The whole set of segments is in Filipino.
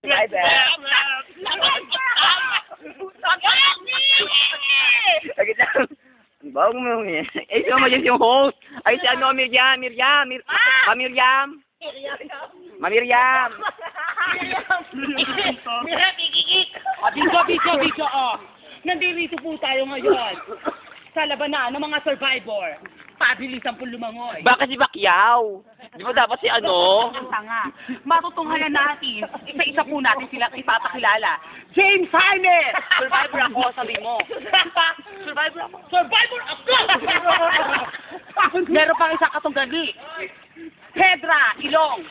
Driver. Agad lang. Bago mo yun. Eh, so mo yung host. Ay, si ano, Miriam. Miriam. Video, oh. Nandito po tayo ngayon sa labanan ng mga survivor. Pabilisan po lumangoy. Baka si Pacquiao. Di ba dapat si ano? Tanga. Matutunghayan natin. Isa-isa po natin sila ipapakilala. James Jaime! Survivor ako, sabi mo. Survivor ako. Survivor ako! Meron pang isang katunggali. Pedra, Ilong.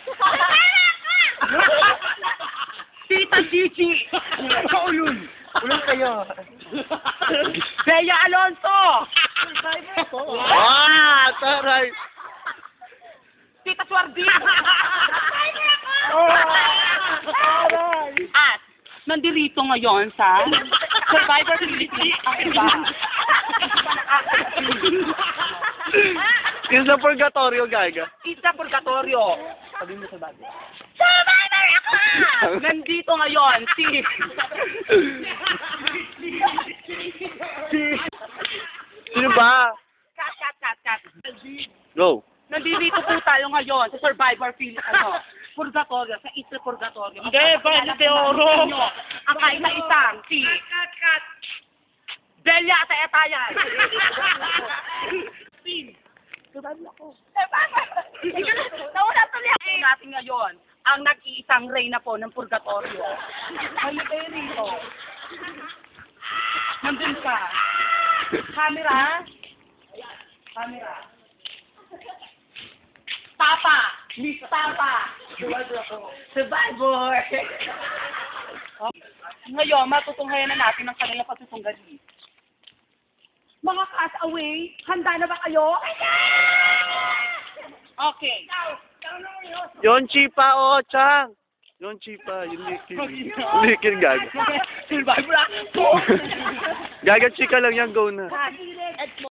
Tita Gigi. Kaulun. Ulong kayo. Bea Alonso. Survivor ako. Ah, taray. Tita Suardin. Taray. At nandirito ngayon sa Survivor Philippines. Ang iba. Isla Purgatorio, gaga. Isla Purgatorio. Sabi mo sa bago. Survivor ako! Nandito ngayon si Sino ba? Kat. Go. Nandito po tayo ngayon sa Survivor Purgatorio, sa Isla Purgatorio. Hindi, Valle de Oro. Ang kaisa-isang si Belia Atayatayan. Survivor ako. Nawala tuloy ako. Natin ngayon ang nag-iisang reyna po ng Purgatorio. May rito. Nandun ka. Camera. Tapa. Miss Tapa. Survivor ako. Survivor. Ngayon, matutunghayan na natin ang kanilang pagtutunggali. Mga castaway, handa na ba kayo? Okay. Yon Chipa, oh, Chang. Yon Chipa, yung likin. Likin, gaga. Survivor ako. Gaga, chika lang yan, go na.